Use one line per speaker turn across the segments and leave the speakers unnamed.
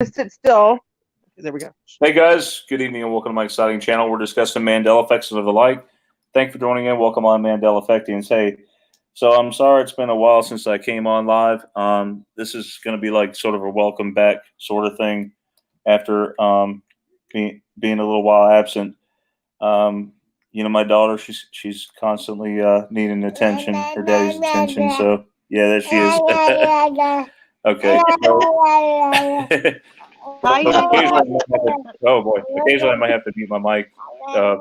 Sit still. There we go.
Hey guys, good evening and welcome to my exciting channel. We're discussing Mandela effects of the like. Thank you for joining in. Welcome on Mandela Effectians. Hey, so I'm sorry it's been a while since I came on live. This is going to be like sort of a welcome back sort of thing after being a little while absent. My daughter, she's constantly needing attention, her daddy's attention. So yeah, there she is. Okay.
Hi,
Occasionally,
Nikki.
oh boy, occasionally I might have to mute my mic. Uh,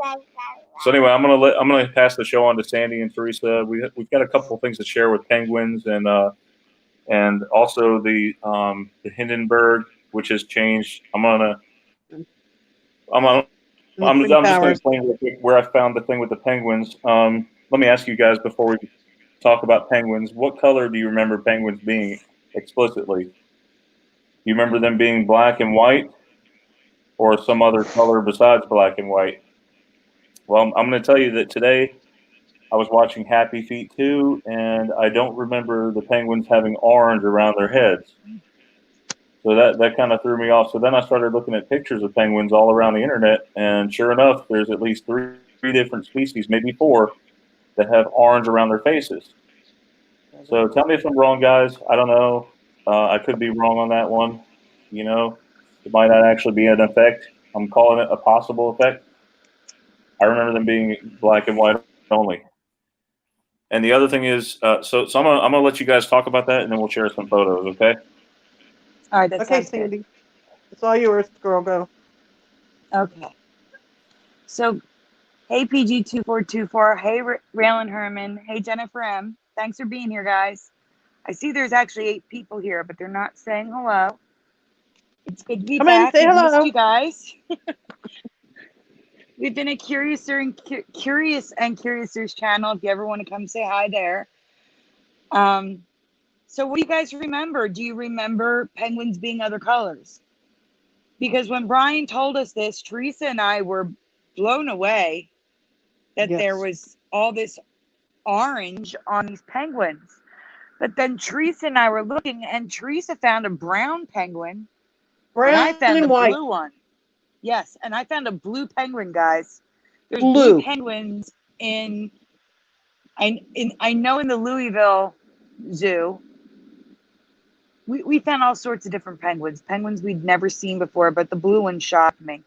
so anyway, I'm gonna pass the show on to Sandy and Teresa. We've got a couple of things to share with penguins and also the Hindenburg, which has changed. I'm just gonna explain real quick where I found the thing with the penguins. Let me ask you guys before we talk about penguins. What color do you remember penguins being explicitly? You remember them being black and white, or some other color besides black and white? Well, I'm going to tell you that today I was watching Happy Feet 2, and I don't remember the penguins having orange around their heads. So that kind of threw me off. So then I started looking at pictures of penguins all around the internet, and sure enough, there's at least three different species, maybe four, that have orange around their faces. So tell me if I'm wrong, guys. I don't know. I could be wrong on that one. It might not actually be an effect. I'm calling it a possible effect. I remember them being black and white only. And the other thing is, so I'm gonna let you guys talk about that, and then we'll share some photos. Okay?
All right, that's
okay, Sandy. Good. It's all yours, girl. Go.
Okay. So, hey PG2424. Hey Raylan Herman. Hey Jennifer M. Thanks for being here, guys. I see there's actually 8 people here, but they're not saying hello. It's good to be back.
Come in, say hello.
Missed you guys. We've been at Curious and Curiouser's channel. If you ever want to come say hi there. So what do you guys remember? Do you remember penguins being other colors? Because when Brian told us this, Teresa and I were blown away that there was all this orange on these penguins. But then Teresa and I were looking, and Teresa found a brown penguin.
Brown
and I found
and
a
white.
blue one. Yes, and I found a blue penguin, guys. There's blue penguins I know in the Louisville Zoo. We found all sorts of different penguins we'd never seen before, but the blue one shocked me.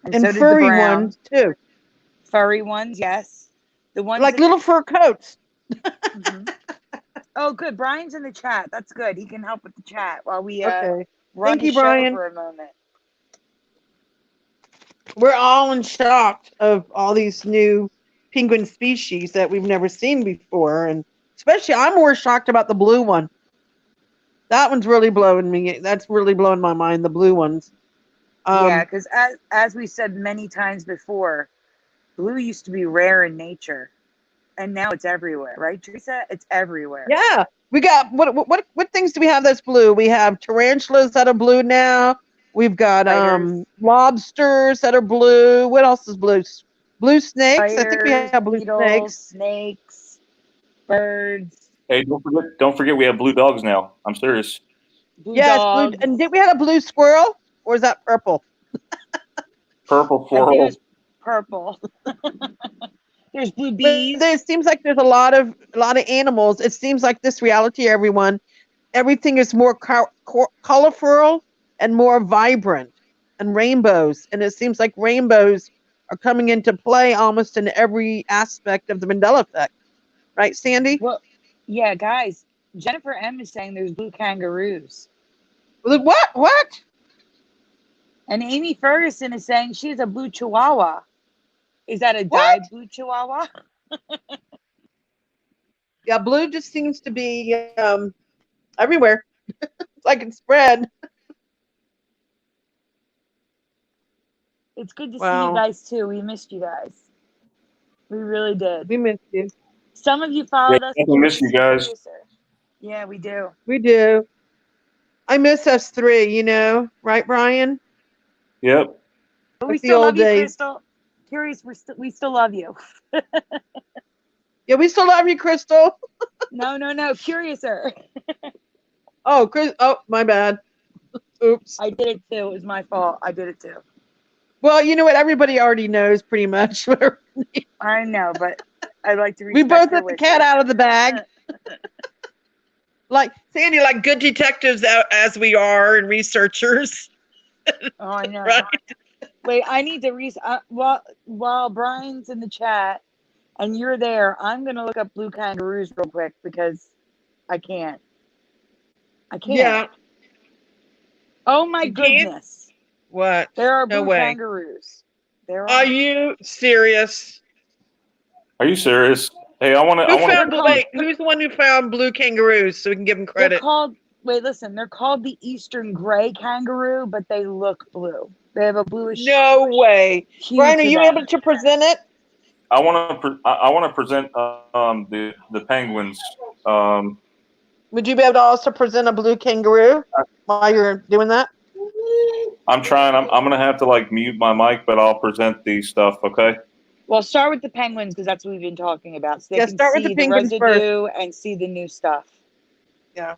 And so did
furry
the brown.
ones too.
Furry ones, yes. The ones
like little fur coats.
Mm-hmm. Oh, good. Brian's in the chat. That's good. He can help with the chat while we
okay.
run
Thank you,
the show
Brian.
for a moment.
We're all in shock of all these new penguin species that we've never seen before, and especially I'm more shocked about the blue one. That one's really blowing me. That's really blowing my mind. The blue ones.
Yeah, because as we said many times before, blue used to be rare in nature, and now it's everywhere, right, Teresa? It's everywhere.
Yeah, we got what things do we have that's blue? We have tarantulas that are blue now. We've got lobsters that are blue. What else is blue? Blue snakes.
Spiders,
I think we have blue
beetles,
snakes,
birds.
Hey, don't forget we have blue dogs now. I'm serious.
Blue dogs.
Blue. And did we have a blue squirrel, or is that purple?
Purple squirrel.
I think it was purple. There's blue bees.
It seems like there's a lot of animals. It seems like this reality, everything is more colorful and more vibrant, and rainbows. And it seems like rainbows are coming into play almost in every aspect of the Mandela effect. Right, Sandy?
Well, yeah, guys. Jennifer M is saying there's blue kangaroos.
What?
And Amy Ferguson is saying she's a blue chihuahua. Is that a dyed blue chihuahua?
Yeah, blue just seems to be everywhere. It's like it's spread.
It's good to see you guys too. We missed you guys. We really did.
We missed you.
Some of you followed us.
We miss you guys.
Yeah, we do.
We do. I miss us 3, right, Brian?
Yep.
But we still love you, Crystal. Curious, we still love you.
Yeah, we still love you, Crystal.
No. Curiouser.
Oh, my bad. Oops.
I did it too. It was my fault. I did it too.
Well, you know what? Everybody already knows pretty much.
I know, but I'd like to
We
respect
both
your
let the cat
wishes.
out of the bag. Like Sandy, like good detectives as we are and researchers.
Oh, I know.
Right?
Wait, I need to while Brian's in the chat and you're there, I'm gonna look up blue kangaroos real quick because I can't. I can't.
Yeah.
Oh my
You can't?
goodness.
What?
There are
No
blue
way.
kangaroos. There
Are you serious?
Are you serious? Hey, I want to.
Who's the one who found blue kangaroos so we can give them
They're
credit?
called. Wait, listen. They're called the eastern gray kangaroo, but they look blue. They have a bluish.
No way.
hue
Brian, are
to
you
them.
able to present it?
I want to present the penguins.
Would you be able to also present a blue kangaroo while you're doing that?
I'm trying. I'm gonna have to like mute my mic, but I'll present these stuff. Okay.
Well, start with the penguins because that's what we've been talking about. So they
Yeah,
can
start with
see
the
the
penguins
residue and see the new stuff.
Yeah.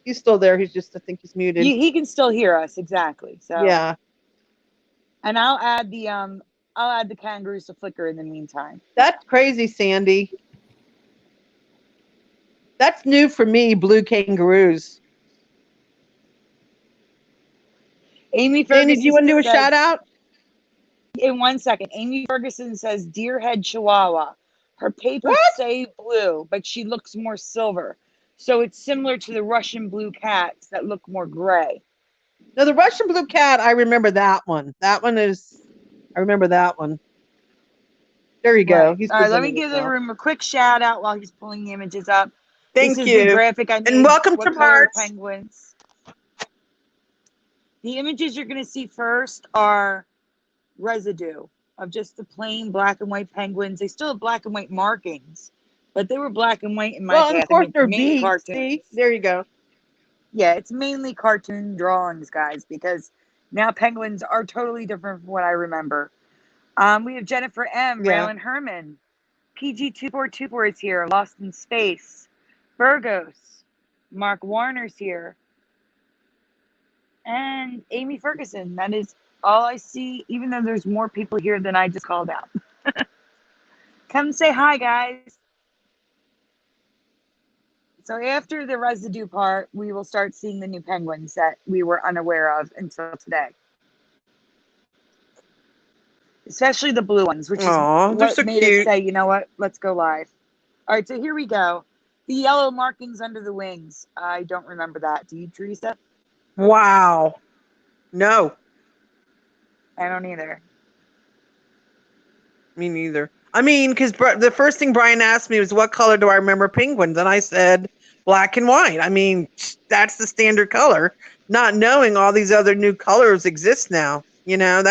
He's still there. He's just, I think he's muted.
He can still hear us exactly. So
yeah.
And I'll add the kangaroos to Flickr in the meantime.
That's crazy, Sandy. That's new for me, blue kangaroos.
Amy Ferguson.
Sandy, do you want to do a shout out?
In 1 second. Amy Ferguson says, "Deer head Chihuahua. Her papers say blue, but she looks more silver. So it's similar to the Russian blue cats that look more gray."
No, the Russian blue cat, I remember that one. I remember that one. There you go.
Right.
He's
All right, let me
presenting
give
it
the
now.
room a quick shout out while he's pulling the images up.
Thank
This is
you.
the graphic I made.
And welcome
What
to
color
March.
penguins. The images you're going to see first are residue of just the plain black and white penguins. They still have black and white markings, but they were black and white in my case.
And of course they're
mainly
beats.
cartoons.
See? There you go.
Yeah, it's mainly cartoon drawings, guys, because now penguins are totally different from what I remember. We have Jennifer M, Raylan Herman, PG2424 is here, Lost in Space, Burgos, Mark Warner's here, and Amy Ferguson. That is all I see, even though there's more people here than I just called out. Come say hi, guys. So after the residue part, we will start seeing the new penguins that we were unaware of until today. Especially the blue ones, which is what
so
made
cute.
us say, you know what, let's go live. All right, so here we go. The yellow markings under the wings. I don't remember that. Do you, Teresa?
Wow. No.
I don't either.
Me neither. I mean, because the first thing Brian asked me was, what color do I remember penguins? And I said, black and white. I mean, that's the standard color. Not knowing all these other new colors exist now. You know,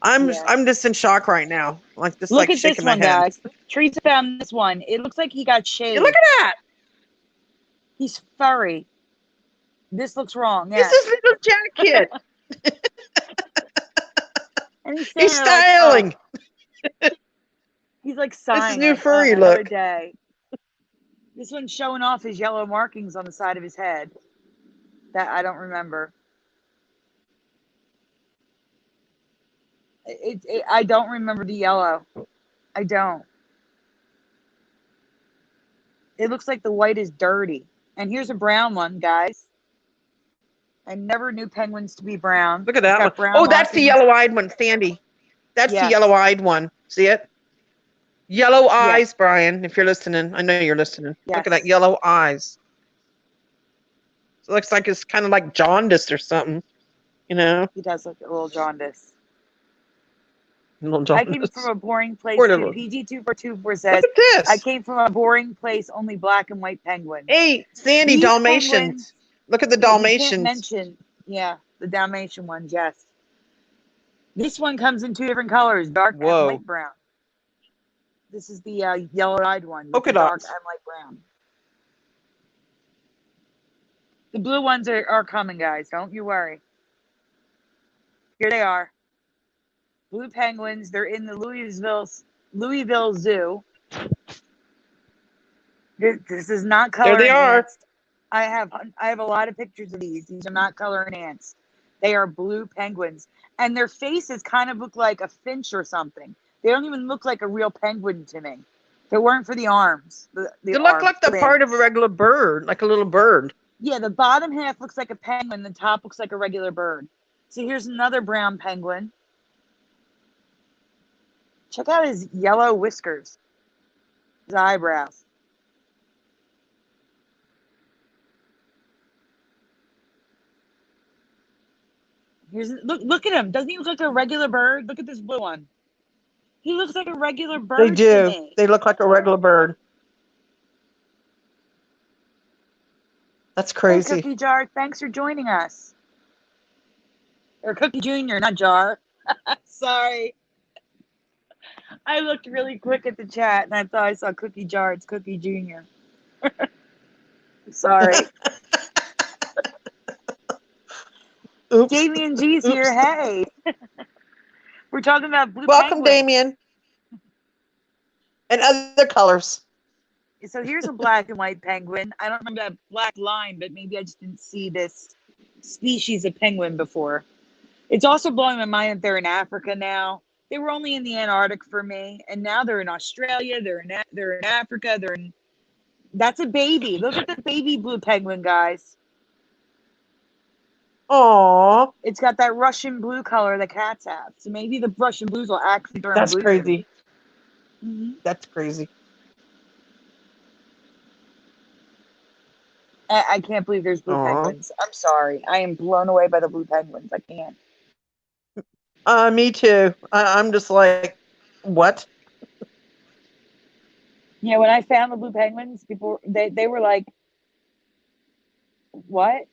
I'm just in shock right now. Like just
Look
like
at
shaking
this
my
one,
head.
guys. Teresa found this one. It looks like he got shaved.
Hey, look at that.
He's furry. This looks wrong.
This is little Jack kid.
And he's
styling.
He's like sighing.
This is new
like,
furry
another
look.
Day. This one's showing off his yellow markings on the side of his head that I don't remember. I don't remember the yellow. I don't. It looks like the white is dirty. And here's a brown one, guys. I never knew penguins to be brown.
Look at that one. Oh, that's the yellow-eyed one, Sandy. That's the yellow-eyed one. See it? Yellow eyes, Brian, if you're listening. I know you're listening. Yes. Look at that yellow eyes. It looks like it's kind of like jaundice or something. You know?
He does look a little jaundice.
Jaundice.
I came from a boring place. PG2424 says,
look at this.
I came from a boring place, only black and white penguins.
Hey, Sandy, these Dalmatians. Penguins, look at the Dalmatians.
You can't mention, the Dalmatian ones, yes. This one comes in two different colors, dark and light brown. This is the yellow-eyed one. Dark and light brown. The blue ones are coming, guys. Don't you worry. Here they are. Blue penguins. They're in the Louisville Zoo. This is not color.
There they are.
I have a lot of pictures of these. These are not color enhanced. They are blue penguins, and their faces kind of look like a finch or something. They don't even look like a real penguin to me. If it weren't for the arms,
They look like the part of a regular bird, like a little bird.
Yeah, the bottom half looks like a penguin. The top looks like a regular bird. So here's another brown penguin. Check out his yellow whiskers, his eyebrows. Look at him. Doesn't he look like a regular bird? Look at this blue one. He looks like a regular bird.
They do.
To me.
They look like a regular bird. That's crazy.
Hey, Cookie Jar, thanks for joining us. Or Cookie Jr., not Jar. Sorry. I looked really quick at the chat and I thought I saw Cookie Jar. It's Cookie Jr. Sorry.
Oops.
Damien G's here. Hey. We're talking about blue
Welcome,
penguins.
Damien. And other colors.
So here's a black and white penguin. I don't remember that black line, but maybe I just didn't see this species of penguin before. It's also blowing my mind that they're in Africa now. They were only in the Antarctic for me, and now they're in Australia. They're in Africa. That's a baby. Look at the baby blue penguin, guys.
Aww.
It's got that Russian blue color that cats have. So maybe the Russian blues will actually turn
That's
blue.
crazy.
Mm-hmm.
That's crazy.
I can't believe there's blue penguins. I'm sorry. I am blown away by the blue penguins. I can't.
Me too. I'm just like, what?
Yeah, when I found the blue penguins, people they were like, "What?"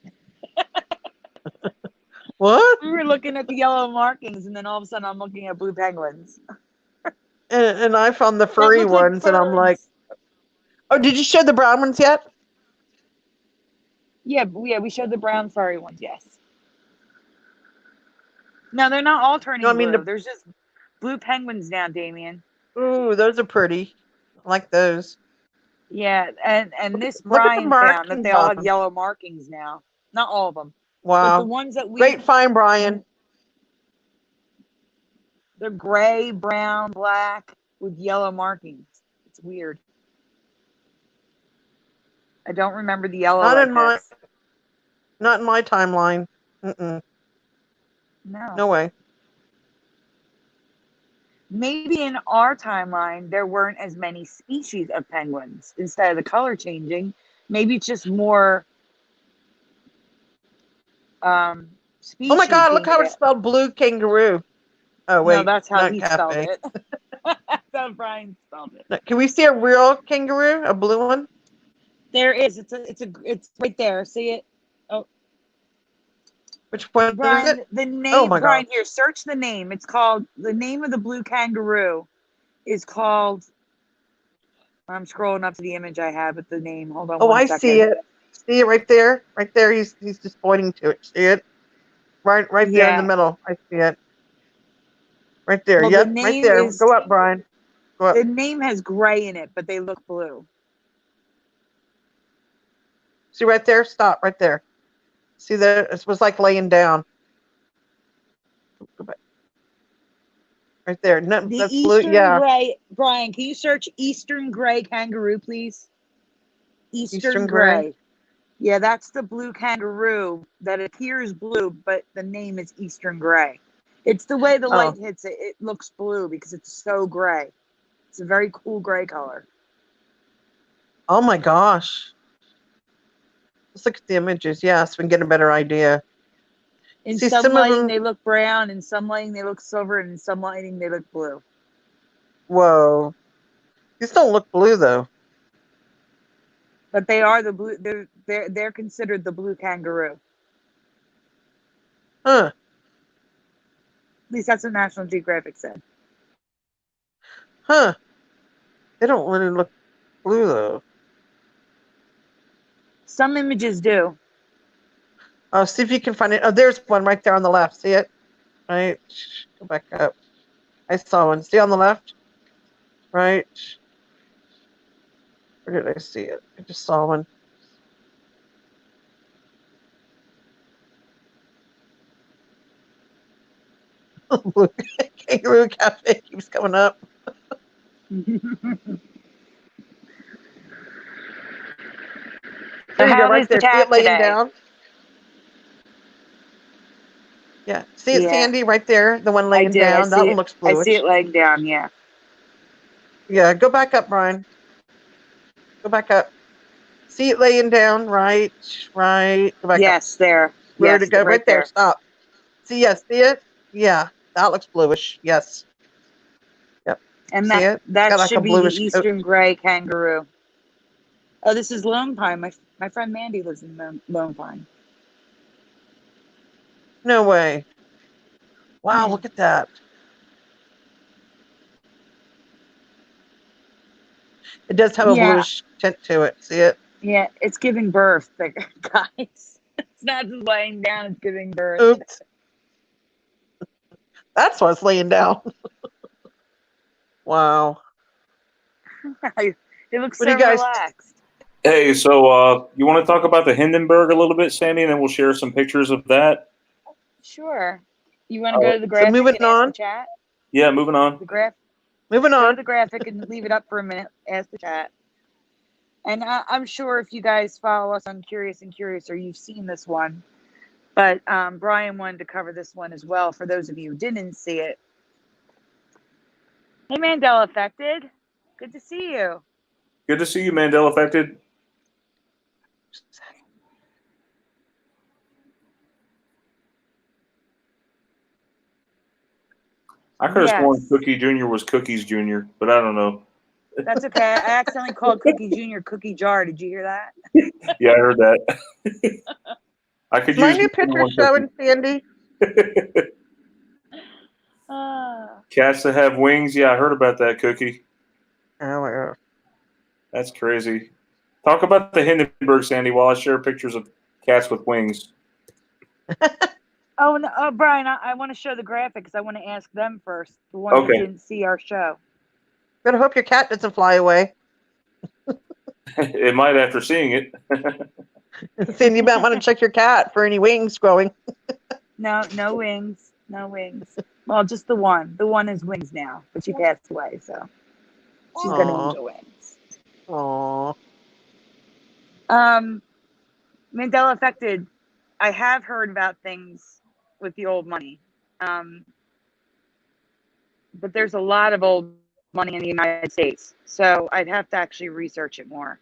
What?
We were looking at the yellow markings, and then all of a sudden, I'm looking at blue penguins.
And I found the furry ones, and I'm like, oh, did you show the brown ones yet?
Yeah, we showed the brown furry ones. Yes. No, they're not all turning blue. There's just blue penguins now, Damien.
Ooh, those are pretty. I like those.
Yeah, and this Brian found that they all have yellow markings now. Not all of them.
Wow.
But the ones that
Great find, Brian.
They're gray, brown, black with yellow markings. It's weird. I don't remember the yellow. Not
in my timeline. Mm-mm. No way.
Maybe in our timeline there weren't as many species of penguins. Instead of the color changing, maybe it's just more species.
Oh my God! Look how it's spelled, blue kangaroo. Oh wait,
no, that's how he spelled it. That's how Brian spelled it.
Can we see a real kangaroo, a blue one?
There is. It's right there. See it? Oh,
which one
Brian,
is it?
The name.
Oh my
Brian,
God.
here, search the name. It's called, the name of the blue kangaroo is called. I'm scrolling up to the image I have with the name. Hold on.
Oh,
one
I
second.
see it. See it right there. Right there. He's just pointing to it. See it? Right there in the middle. I see it. Right there.
Well,
yep. Right there. Go up, Brian. Go up.
The name has gray in it, but they look blue.
See right there? Stop right there. See that? It was like laying down. Go back. Right there. No,
the
that's
Eastern
blue. Yeah.
Gray. Brian, can you search Eastern Gray kangaroo, please? Eastern Gray. Yeah, that's the blue kangaroo that appears blue, but the name is Eastern Gray. It's the way the light hits it. It looks blue because it's so gray. It's a very cool gray color.
Oh my gosh. Let's look at the images. Yes, we can get a better idea.
In some lighting, they look brown. In some lighting, they look silver. And in some lighting, they look blue.
Whoa. These don't look blue, though.
But they are the blue. They're considered the blue kangaroo.
Huh.
At least that's what National Geographic said.
Huh. They don't really look blue, though.
Some images do.
Oh, see if you can find it. Oh, there's one right there on the left. See it? Right. Go back up. I saw one. See on the left? Right. Where did I see it? I just saw one. Kangaroo Cafe keeps coming up. There you go, right there. See it laying down? Yeah. See it, Sandy, right there? The one laying down. That one looks bluish.
I see it laying down, yeah.
Yeah, go back up, Brian. Go back up. See it laying down, right? Right. Go back up.
Yes, there.
Where to go? Right there. Stop. See it? Yeah, that looks bluish. Yes. Yep.
And
see it?
that
like
should be the
bluish
eastern gray kangaroo. Oh, this is Lone Pine. My friend Mandy lives in Lone Pine.
No way. Wow, look at that. It does have a bluish tint to it. See it?
Yeah, it's giving birth, guys. It's not just laying down, it's giving birth.
Oops. That's why it's laying down. Wow.
It looks so relaxed.
Hey, so you want to talk about the Hindenburg a little bit, Sandy, and then we'll share some pictures of that?
Sure. You want to go to the graphic and ask the chat?
Yeah, moving on.
Moving on.
Go to the graphic and leave it up for a minute. Ask the chat. And I'm sure if you guys follow us on Curious and Curiouser, you've seen this one. But Brian wanted to cover this one as well for those of you who didn't see it. Hey, Mandela Affected. Good to see you.
Good to see you, Mandela Affected. I could have sworn Cookie Jr. was Cookies Jr., but I don't know.
That's okay. I accidentally called Cookie Jr. Cookie Jar. Did you hear that?
Yeah, I heard that. I could use
my new picture showing, Sandy.
Cats that have wings. Yeah, I heard about that, Cookie.
Oh my God.
That's crazy. Talk about the Hindenburg, Sandy, while I share pictures of cats with wings.
Oh, no, Brian, I want to show the graphic because I want to ask them first. The ones who didn't see our show.
Better hope your cat doesn't fly away.
It might after seeing it.
Sandy, you might want to check your cat for any wings growing.
No wings. No wings. Well, just the one. The one has wings now, but she passed away, so she's going to need the wings.
Aww.
Mandela Affected. I have heard about things with the old money. But there's a lot of old money in the United States. So I'd have to actually research it more.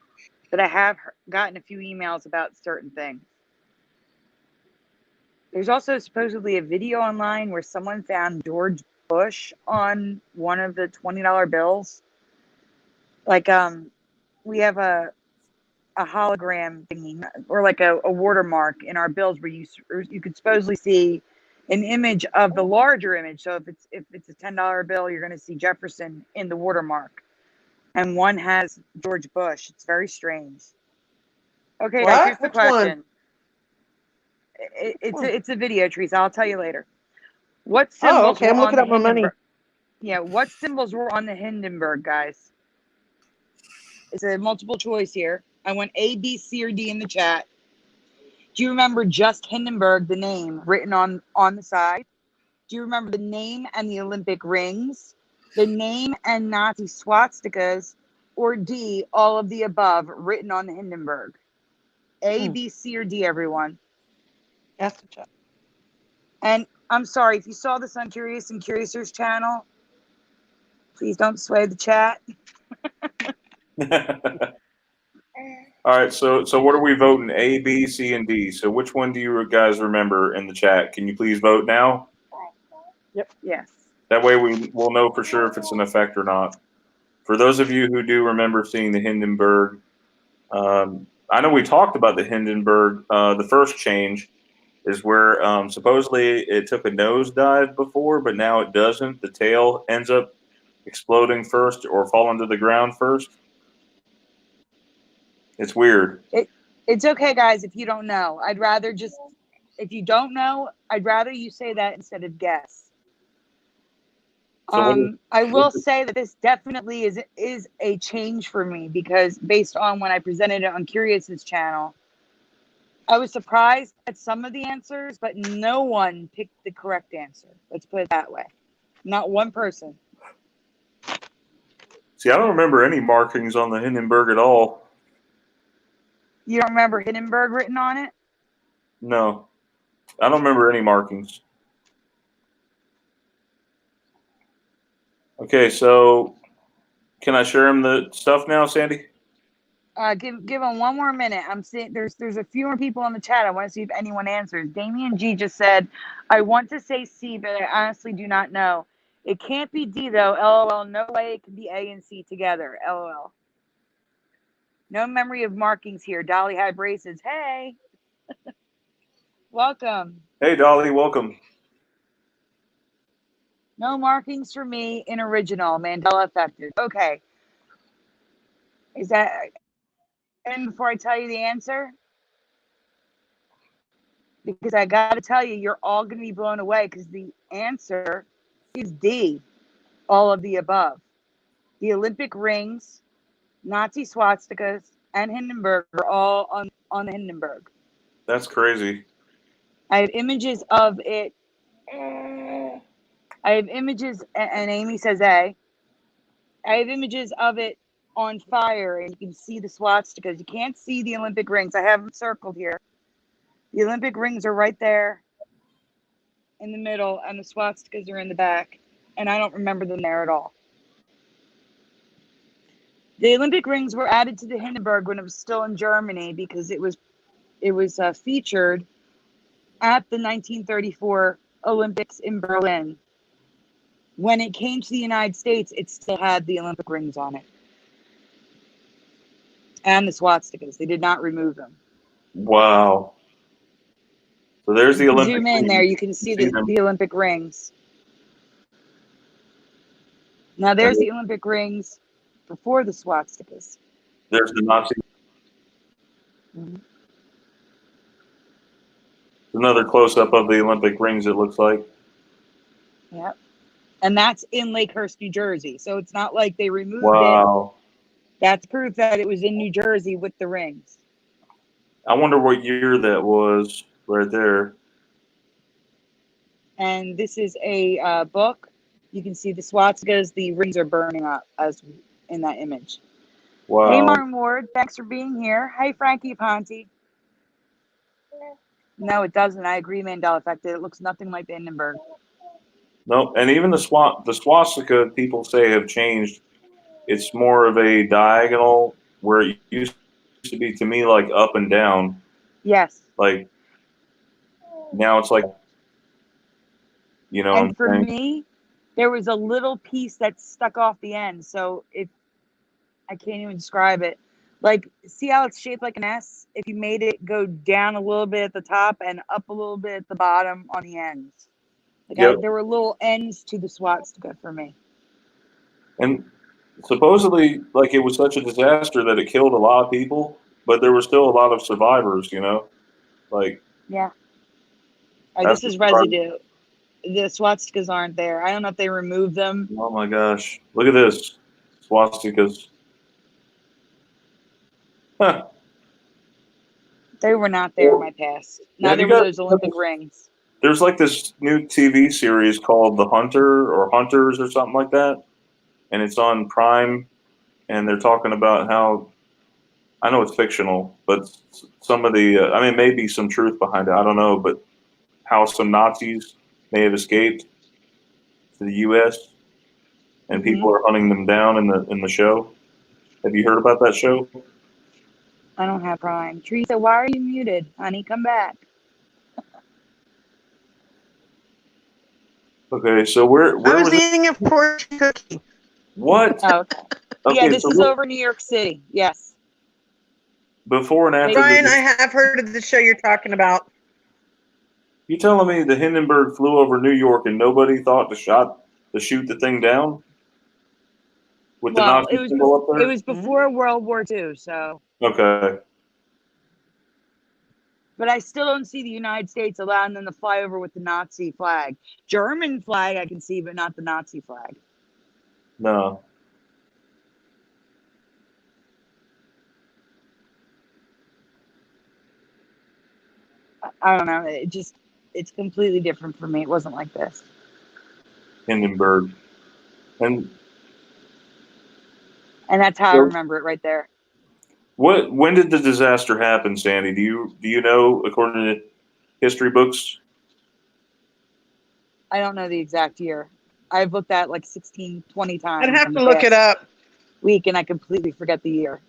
But I have gotten a few emails about certain things. There's also supposedly a video online where someone found George Bush on one of the $20 bills. Like, we have a hologram thingy, or like a watermark in our bills where you could supposedly see an image of the larger image. So if it's a $10 bill, you're going to see Jefferson in the watermark, and one has George Bush. It's very strange. Okay, guys, here's the question. It's a video, Teresa. I'll tell you later. What symbols?
I'm looking up my money.
Yeah, what symbols were on the Hindenburg, guys? It's a multiple choice here. I want A, B, C, or D in the chat. Do you remember just Hindenburg, the name written on the side? Do you remember the name and the Olympic rings? The name and Nazi swastikas? Or D, all of the above written on the Hindenburg? A, B, C, or D, everyone?
Ask the chat.
And I'm sorry, if you saw this on Curious and Curiouser's channel, please don't sway the chat.
All right, so what are we voting? A, B, C, and D. So which one do you guys remember in the chat? Can you please vote now?
Yep.
Yes.
That way we'll know for sure if it's an effect or not. For those of you who do remember seeing the Hindenburg, I know we talked about the Hindenburg. The first change is where supposedly it took a nosedive before, but now it doesn't. The tail ends up exploding first or falling to the ground first. It's weird.
It's okay, guys, if you don't know. If you don't know, I'd rather you say that instead of guess. I will say that this definitely is a change for me, because based on when I presented it on Curious's channel, I was surprised at some of the answers, but no one picked the correct answer. Let's put it that way. Not one person.
See, I don't remember any markings on the Hindenburg at all.
You don't remember Hindenburg written on it?
No, I don't remember any markings. Okay, so can I share him the stuff now, Sandy?
Give them one more minute. I'm seeing there's a few more people on the chat. I want to see if anyone answers. Damien G just said, "I want to say C, but I honestly do not know. It can't be D though. LOL. No way it can be A and C together. LOL. No memory of markings here. Dolly had braces. Hey, welcome.
Hey, Dolly, welcome.
No markings for me in original. Mandela affected. Okay. Is that? And before I tell you the answer, because I got to tell you, you're all going to be blown away because the answer is D, all of the above. The Olympic rings, Nazi swastikas, and Hindenburg are all on the Hindenburg.
That's crazy.
I have images of it. I have images, and Amy says A. I have images of it on fire, and you can see the swastikas. You can't see the Olympic rings. I have them circled here. The Olympic rings are right there in the middle, and the swastikas are in the back, and I don't remember them there at all. The Olympic rings were added to the Hindenburg when it was still in Germany because it was featured at the 1934 Olympics in Berlin. When it came to the United States, it still had the Olympic rings on it and the swastikas. They did not remove them.
Wow. So there's the Olympic
Zoom in
rings.
there. You can see the Olympic rings. Now there's the Olympic rings before the swastikas.
There's the Nazi.
Mm-hmm.
Another close-up of the Olympic rings, it looks like.
Yep. And that's in Lakehurst, New Jersey. So it's not like they removed
Wow.
it. That's proof that it was in New Jersey with the rings.
I wonder what year that was right there.
And this is a book. You can see the swastikas. The rings are burning up as in that image.
Wow.
Hey, Martin Ward. Thanks for being here. Hey, Frankie Ponte. No, it doesn't. I agree, Mandela affected. It looks nothing like the Hindenburg.
No, and even the swastika people say have changed. It's more of a diagonal where it used to be to me like up and down.
Yes.
Like now it's like, you know.
And for me, there was a little piece that stuck off the end. So I can't even describe it. Like, see how it's shaped like an S? If you made it go down a little bit at the top and up a little bit at the bottom on the ends. Like
Yep.
there were little ends to the swastika for me.
And supposedly, like, it was such a disaster that it killed a lot of people, but there were still a lot of survivors, you know? Like,
yeah. This is residue. The swastikas aren't there. I don't know if they removed them.
Oh my gosh. Look at this. Swastikas. Huh.
They were not there in my past. Neither were those Olympic rings.
There's like this new TV series called The Hunter or Hunters or something like that. And it's on Prime. And they're talking about how, I know it's fictional, but some of the, I mean, maybe some truth behind it. I don't know. But how some Nazis may have escaped to the U.S. and people are hunting them down in the show. Have you heard about that show?
I don't have Prime. Teresa, why are you muted? Honey, come back.
Okay, so where
I was
was
eating a fortune cookie.
What?
Oh, okay. Yeah, this is over New York City. Yes.
Before and after.
Brian, I have heard of the show you're talking about.
You telling me the Hindenburg flew over New York and nobody thought to shoot the thing down? With the Nazi symbol up there?
It was before World War II, so.
Okay.
But I still don't see the United States allowing them to fly over with the Nazi flag. German flag I can see, but not the Nazi flag.
No.
I don't know. It's completely different for me. It wasn't like this.
Hindenburg. And
that's how I remember it right there.
when did the disaster happen, Sandy? Do you know, according to history books?
I don't know the exact year. I've looked at like 16, 20 times.
I'd have to look it up.
Week, and I completely forget the year.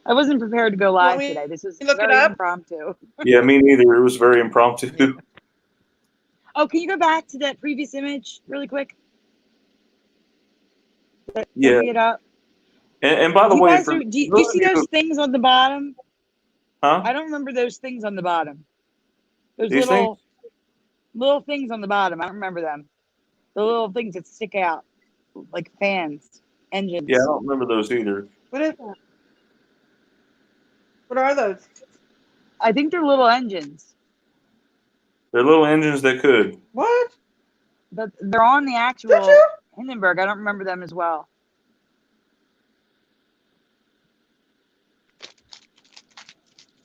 I wasn't prepared to go live today. This was very impromptu.
Yeah, me neither. It was very impromptu.
Oh, can you go back to that previous image really quick?
Yeah.
It up.
And by the way,
do you see those things on the bottom?
Huh?
I don't remember those things on the bottom. Those
These
little things on the bottom. I don't remember them. The little things that stick out, like fans, engines.
Yeah, I don't remember those either.
What is that? What are those?
I think they're little engines.
They're little engines that could.
What?
But they're on the actual Hindenburg. I don't remember them as well.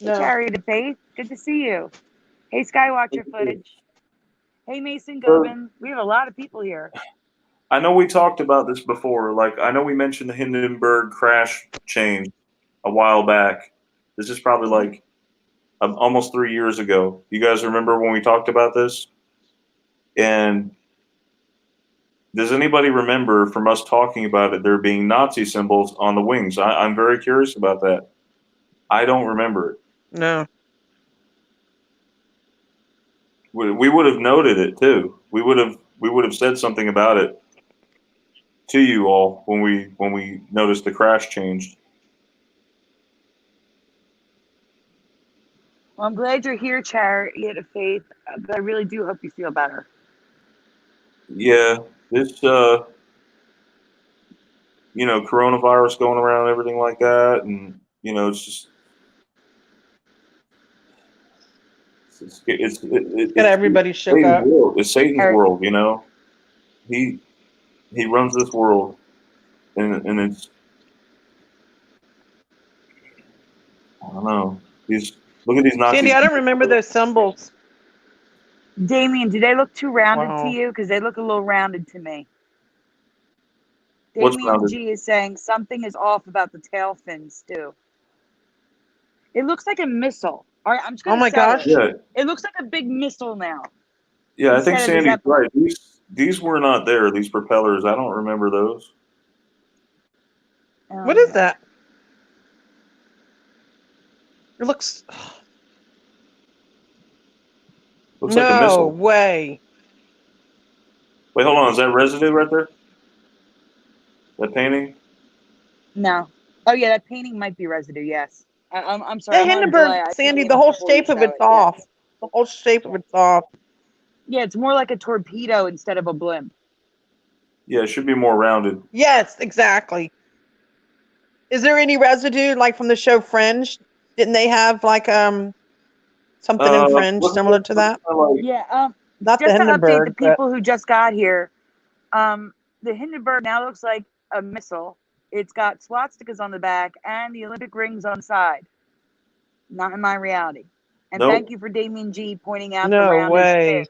No. Hey, Charity to Faith. Good to see you. Hey, Skywatcher footage. Hey, Mason Gobin. We have a lot of people here.
I know we talked about this before. Like, I know we mentioned the Hindenburg crash change a while back. This is probably like almost 3 years ago. You guys remember when we talked about this? And does anybody remember from us talking about it there being Nazi symbols on the wings? I'm very curious about that. I don't remember it.
No.
We would have noted it too. We would have said something about it to you all when we noticed the crash changed.
Well, I'm glad you're here, Charity to Faith, but I really do hope you feel better.
Yeah, this coronavirus going around and everything like that, and it's just it's
got everybody shook up.
It's Satan's world, He runs this world, and it's I don't know. Look at these Nazis.
Sandy, I don't remember those symbols.
Damien, do they look too rounded to you? Because they look a little rounded to me. Damien G is saying something is off about the tail fins too. It looks like a missile. All right, I'm just gonna
gosh.
Yeah.
It looks like a big missile now.
Yeah, I think Sandy's right. These were not there, these propellers. I don't remember those.
What is that? It looks
like a missile.
No way.
Wait, hold on. Is that residue right there? That painting?
No. Oh yeah, that painting might be residue. Yes. I'm sorry.
The Hindenburg, Sandy. The whole shape of it's off. The whole shape of it's off.
Yeah, it's more like a torpedo instead of a blimp.
Yeah, it should be more rounded.
Yes, exactly. Is there any residue like from the show Fringe? Didn't they have like something in Fringe similar to that?
Yeah.
Not
just
the Hindenburg.
To update the people who just got here, the Hindenburg now looks like a missile. It's got swastikas on the back and the Olympic rings on the side. Not in my reality. And thank you for Damien G pointing out the rounded fins.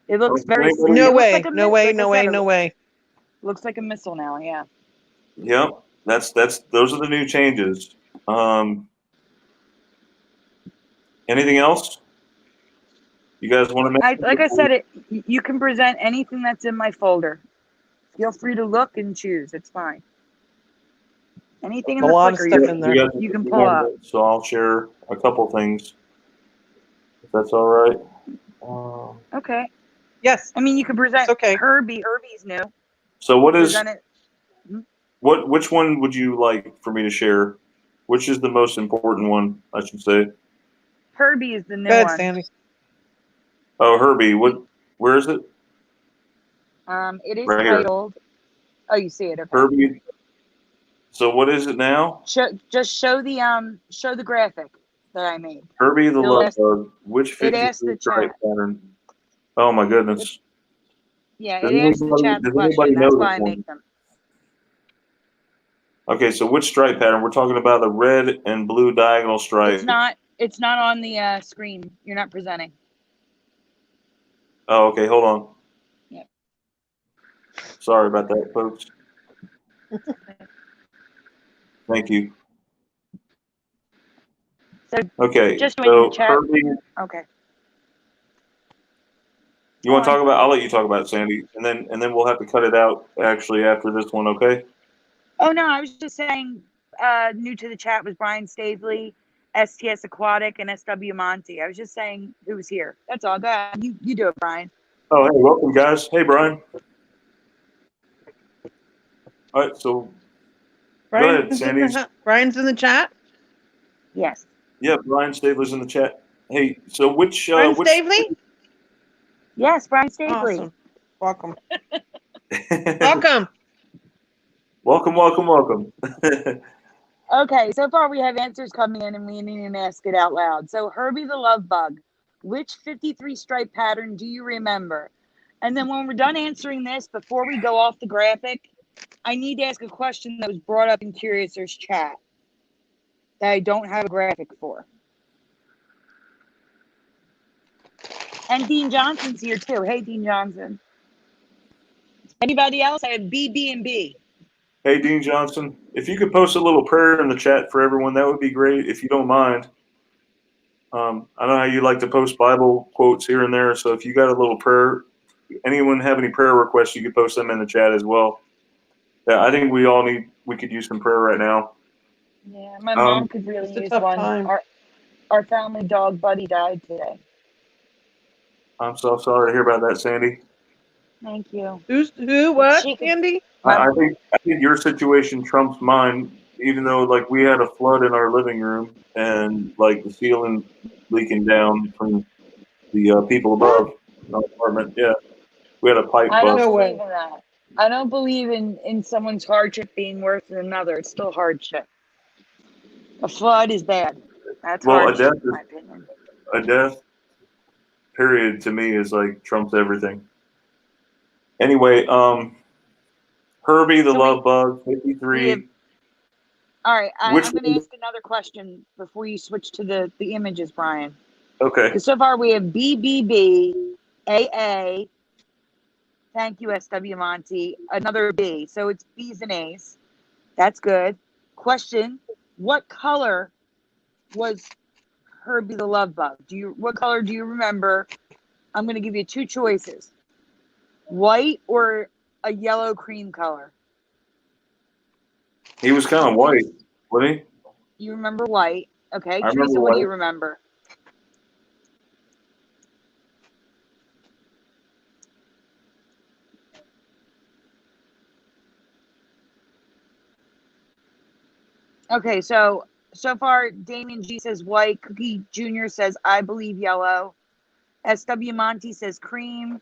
It looks very similar.
No way. No way. No way. No way.
Looks like a missile now. Yeah.
Yep. Those are the new changes. Anything else? You guys want to make?
Like I said, you can present anything that's in my folder. Feel free to look and choose. It's fine. Anything in the Flickr you can pull up.
So I'll share a couple things, if that's all right.
Okay.
Yes.
I mean, you can present.
Okay.
Herbie's new.
So which one would you like for me to share? Which is the most important one, I should say?
Herbie is the new
one.
Go ahead,
Sandy.
Oh, Herbie. Where is it?
It is right titled. Here. Oh, you see it. Okay.
Herbie. So what is it now?
Just show the graphic that I made.
Herbie the Love Bug. Which fits the stripe pattern? Oh my goodness.
Yeah, it asked the chat the question. That's why I make them.
Okay, so which stripe pattern? We're talking about the red and blue diagonal stripe.
It's not on the screen. You're not presenting.
Oh, okay. Hold on.
Yep.
Sorry about that, folks. Thank you.
So
okay,
just
so
in the chat.
Herbie,
okay.
You want to talk about? I'll let you talk about it, Sandy, and then we'll have to cut it out actually after this one. Okay.
Oh no, I was just saying. New to the chat was Brian Stavely, STS Aquatic, and SW Monty. I was just saying who was here. That's all. Go ahead. You do it, Brian.
Oh, hey, welcome, guys. Hey, Brian. All right, so go ahead, Sandy.
Brian's in the chat?
Yes.
Yeah, Brian Stavely's in the chat. Hey, so which
Brian Stavely?
Yes, Brian Stavely.
Awesome. Welcome. Welcome.
Welcome.
Okay, so far we have answers coming in and we need to ask it out loud. So Herbie the Love Bug, which 53 stripe pattern do you remember? And then when we're done answering this, before we go off the graphic, I need to ask a question that was brought up in Curious's chat that I don't have a graphic for. And Dean Johnson's here too. Hey, Dean Johnson. Anybody else? I have B, B, and B.
Hey, Dean Johnson, if you could post a little prayer in the chat for everyone, that would be great, if you don't mind. I know how you like to post Bible quotes here and there, so if you got a little prayer, anyone have any prayer requests, you could post them in the chat as well. Yeah, I think we could use some prayer right now.
Yeah, my mom could really use one.
Time.
Our family dog Buddy died today.
I'm so sorry to hear about that, Sandy.
Thank you.
Who? What, Sandy?
I think your situation trumps mine. Even though, like, we had a flood in our living room and like the ceiling leaking down from the people above in our apartment. Yeah, we had a pipe bust.
I don't believe in that. I don't believe in someone's hardship being worse than another. It's still hardship. A flood is bad. That's hardship, in my opinion.
A death, period, to me is like trumps everything. Anyway, Herbie the Love Bug, 53.
All right, I'm going to ask another question before you switch to the images, Brian.
Okay.
Because so far we have BBB, AA. Thank you, SW Monty. Another B. So it's B's and A's. That's good. Question: what color was Herbie the Love Bug? What color do you remember? I'm going to give you two choices: white or a yellow cream color.
He was kind of white, wasn't he?
You remember white. Okay.
I
Teresa, what do you remember? Okay, so far, Damien G says white. Cookie Jr. says, I believe yellow. SW Monty says cream.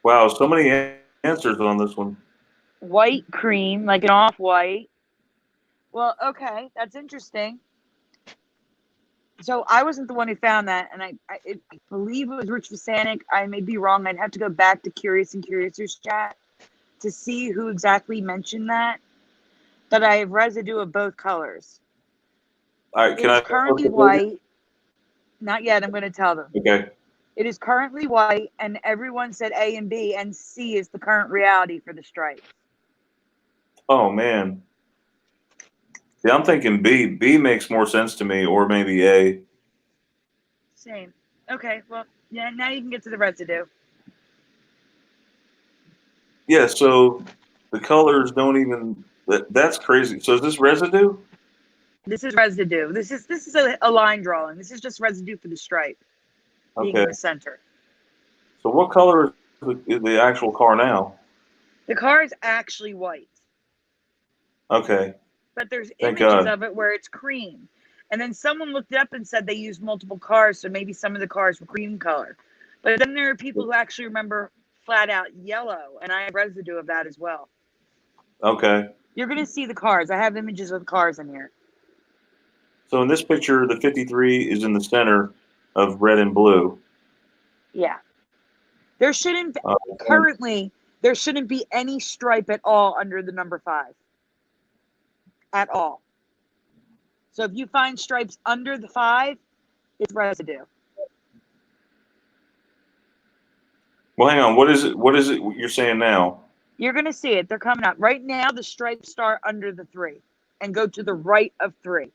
Wow, so many answers on this one.
White cream, like an off-white. Well, okay, that's interesting. So I wasn't the one who found that, and I believe it was Rich Vasanic. I may be wrong. I'd have to go back to Curious and Curious's chat to see who exactly mentioned that. But I have residue of both colors.
All right,
it is currently white. Not yet. I'm going to tell them.
Okay.
It is currently white, and everyone said A and B, and C is the current reality for the strike.
Oh, man. Yeah, I'm thinking B. B makes more sense to me, or maybe A.
Same. Okay, well, yeah, now you can get to the residue.
Yeah, so the colors don't even... That's crazy. So is this residue?
This is residue. This is a line drawing. This is just residue for the stripe being in the center.
So what color is the actual car now?
The car is actually white.
Okay.
But there's images of it where it's cream. And then someone looked it up and said they used multiple cars, so maybe some of the cars were cream color. But then there are people who actually remember flat out yellow, and I have residue of that as well.
Okay.
You're going to see the cars. I have images of the cars in here.
So in this picture, the 53 is in the center of red and blue.
Yeah. There shouldn't currently there shouldn't be any stripe at all under the number 5. at all. So if you find stripes under the 5, it's residue.
Well, hang on. What is it? What is it you're saying now?
You're going to see it. They're coming up. Right now, the stripes start under the 3 and go to the right of 3.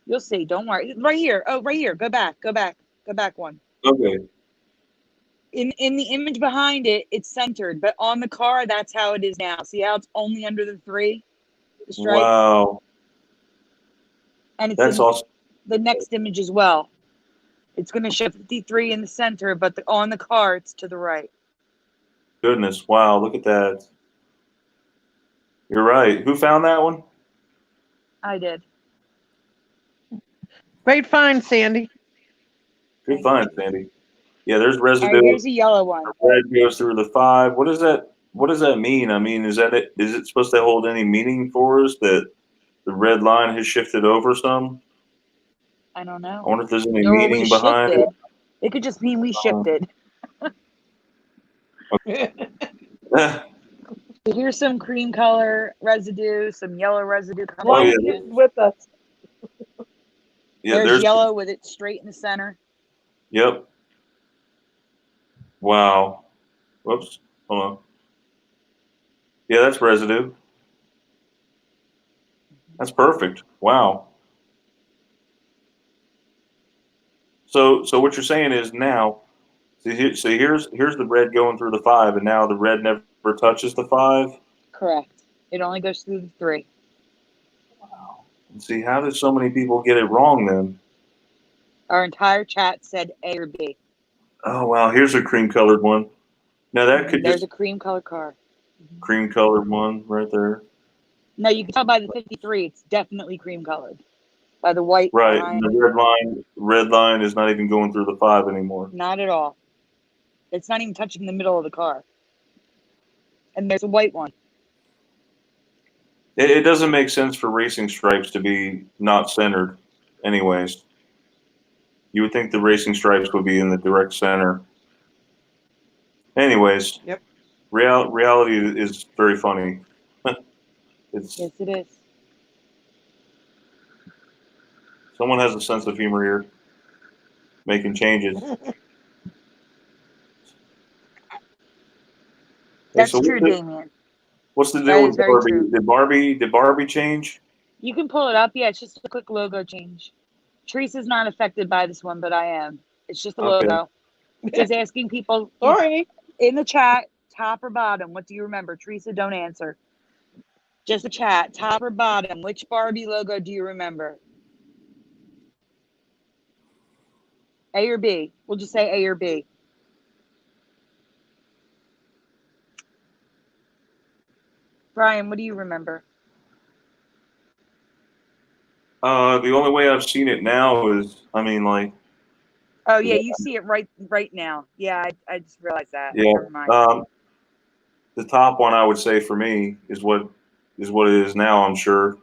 You'll see. Don't worry. Right here. Oh, right here. Go back. Go back. Go back one.
Okay.
In the image behind it, it's centered. But on the car, that's how it is now. See how it's only under the 3? The stripe?
Wow.
And it's
That's awesome.
The next image as well. It's going to show 53 in the center, but on the car, it's to the right.
Goodness. Wow. Look at that. You're right. Who found that one?
I did.
Great find, Sandy.
Good find, Sandy. Yeah, there's residue.
All right, here's a yellow one.
Red goes through the 5. What does that? What does that mean? I mean, is that it? Is it supposed to hold any meaning for us that the red line has shifted over some?
I don't know.
I wonder if there's any meaning behind it.
It could just mean we shifted. Here's some cream color residue, some yellow residue coming
in with us.
Yeah,
there's yellow with it straight in the center.
Yep. Wow. Whoops. Hold on. Yeah, that's residue. That's perfect. Wow. So what you're saying is now, here's the red going through the 5, and now the red never touches the 5.
Correct. It only goes through the 3.
Wow. And see, how did so many people get it wrong then?
Our entire chat said A or B.
Oh wow, here's a cream colored one. Now that could
there's a cream colored car.
Cream colored one right there.
No, you can tell by the 53. It's definitely cream colored. By the white
right.
line.
The red line is not even going through the 5 anymore.
Not at all. It's not even touching the middle of the car. And there's a white one.
It doesn't make sense for racing stripes to be not centered anyways. You would think the racing stripes would be in the direct center. Anyways,
yep.
Reality is very funny.
Yes, it is.
Someone has a sense of humor here, making changes.
That's true, Damien.
What's the deal with Barbie? Did Barbie change?
You can pull it up. Yeah, it's just a quick logo change. Teresa's not affected by this one, but I am. It's just a logo. Just asking people in the chat, top or bottom, what do you remember? Teresa, don't answer. Just the chat, top or bottom, which Barbie logo do you remember? A or B? We'll just say A or B. Brian, what do you remember?
The only way I've seen it now is, I mean, like.
Oh yeah, you see it right now. Yeah, I just realized that.
Yeah.
Never mind.
The top one I would say for me is what it is now, I'm sure.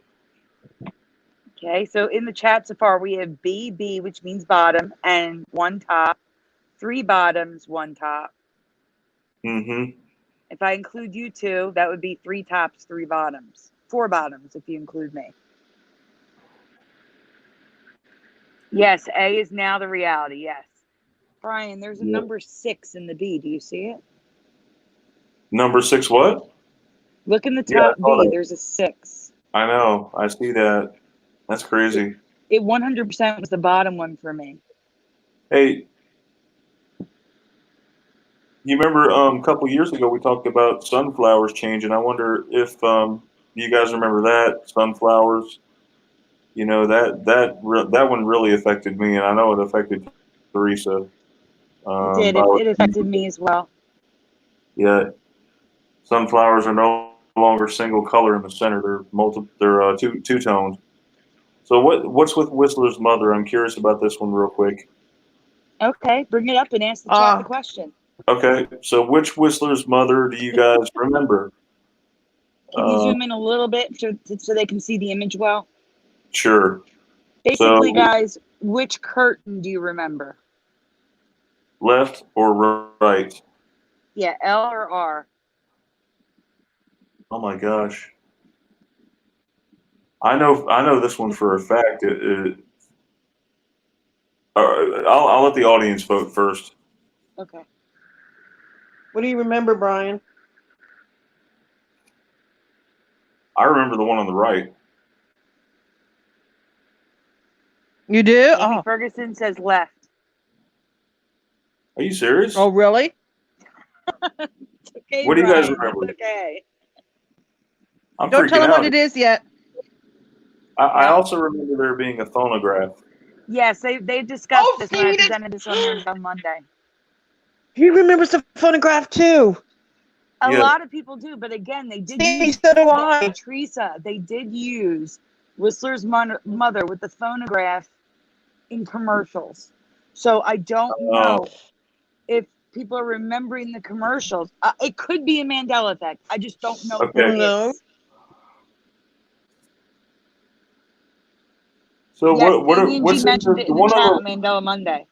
Okay, so in the chat so far we have B, which means bottom, and 1 top, 3 bottoms, 1 top.
Mm-hmm.
If I include you 2, that would be 3 tops, 3 bottoms. 4 bottoms if you include me. Yes, A is now the reality, yes. Brian, there's a number 6 in the B. Do you see it?
Number 6 what?
Look in the top B. There's a 6.
I know. I see that. That's crazy.
It 100% was the bottom one for me.
Hey, you remember a couple years ago we talked about sunflowers changing. I wonder if you guys remember that sunflowers. You know that one really affected me, and I know it affected Teresa.
It did. It affected me as well.
Yeah, sunflowers are no longer single color in the center. They're two toned. So what's with Whistler's mother? I'm curious about this one real quick.
Okay, bring it up and ask the chat the question.
Okay, so which Whistler's mother do you guys remember?
Can you zoom in a little bit so they can see the image well?
Sure.
Basically, guys, which curtain do you remember?
Left or right?
Yeah, L or R?
Oh my gosh. I know this one for a fact. I'll let the audience vote first.
Okay.
What do you remember, Brian?
I remember the one on the right.
You do?
Amy
Oh.
Ferguson says left.
Are you serious?
Oh, really?
Okay,
What do you guys
Brian,
remember?
that's okay.
I'm
Don't tell
freaking
them
out.
what it is yet.
I also remember there being a phonograph.
Yes, they discussed this when I
Stevie,
presented this on Monday.
he remembers the phonograph too.
A
Yeah.
lot of people do, but again, they did
Stevie,
use
so do I.
Teresa. They did use Whistler's mother with the phonograph in commercials. So I don't know if people are remembering the commercials. It could be a Mandela effect. I just don't know if it
No.
is.
So
Yes,
what's
Amy
in
mentioned it
the
in the
one
chat
on
on Mandela Monday.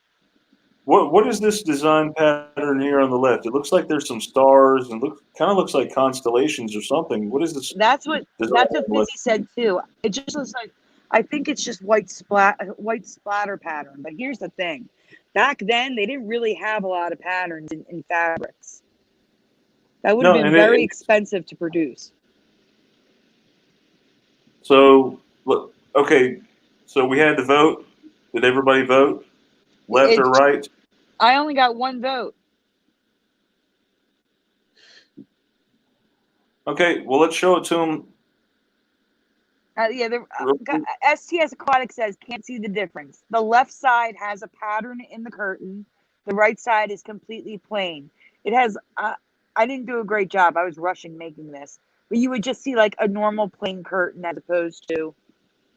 what is this design pattern here on the left? It looks like there's some stars and kind of looks like constellations or something. What is this?
That's what Fizzy said too. It just looks like, I think it's just white splatter pattern. But here's the thing: back then they didn't really have a lot of patterns in fabrics. That would have been very expensive to produce.
So okay, so we had to vote. Did everybody vote? Left or right?
I only got one vote.
Okay, well let's show it to them.
STS Aquatic says can't see the difference. The left side has a pattern in the curtain. The right side is completely plain. It has. I didn't do a great job. I was rushing making this, but you would just see like a normal plain curtain as opposed to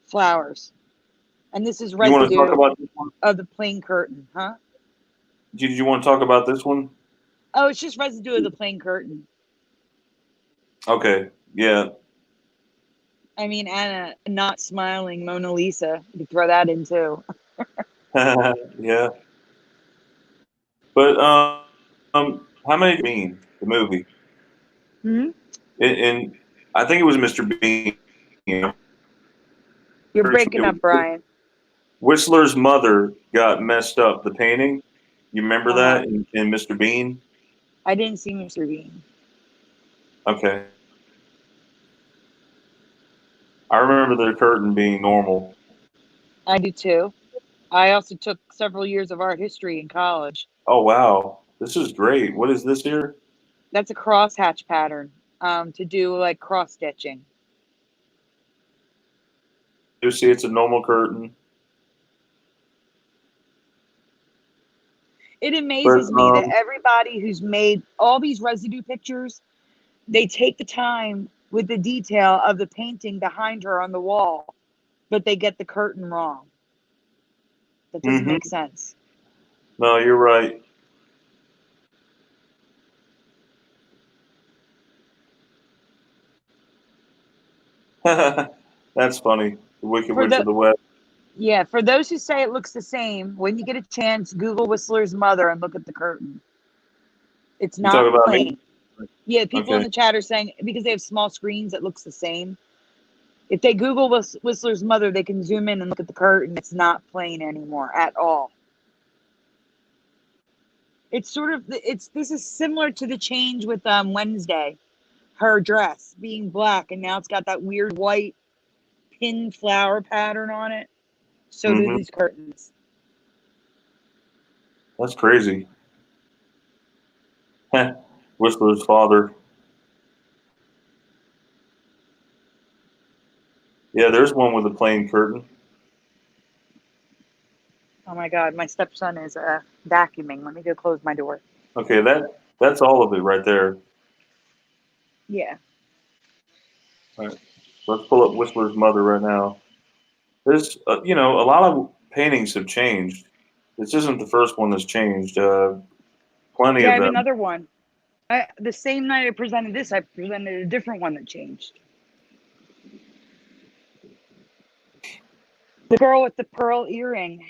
flowers. And this is residue of the plain curtain, huh?
Did you want to talk about this one?
Oh, it's just residue of the plain curtain.
Okay, yeah.
I mean, Anna not smiling Mona Lisa. You could throw that in too.
Yeah. But how many Bean the movie?
Hmm?
And I think it was Mr. Bean.
You're breaking up, Brian.
Whistler's mother got messed up. The painting, you remember that in Mr. Bean?
I didn't see Mr. Bean.
Okay. I remember the curtain being normal.
I do too. I also took several years of art history in college.
Oh wow, this is great. What is this here?
That's a crosshatch pattern to do like cross stitching.
You see, it's a normal curtain.
It amazes me that everybody who's made all these residue pictures, they take the time with the detail of the painting behind her on the wall, but they get the curtain wrong. That doesn't make sense.
No, you're right. That's funny. The Wicked Witch of the West.
Yeah, for those who say it looks the same, when you get a chance, Google Whistler's mother and look at the curtain. It's not plain. Yeah, people in the chat are saying because they have small screens, it looks the same. If they Google Whistler's mother, they can zoom in and look at the curtain. It's not plain anymore at all. It's sort of this is similar to the change with Wednesday, her dress being black and now it's got that weird white pin flower pattern on it. So do these curtains.
That's crazy. Whistler's father. Yeah, there's one with a plain curtain.
Oh my God, my stepson is vacuuming. Let me go close my door.
Okay, that's all of it right there.
Yeah.
All right, let's pull up Whistler's mother right now. There's, a lot of paintings have changed. This isn't the first one that's changed. Plenty of them.
I have another one. The same night I presented this, I presented a different one that changed. The girl with the pearl earring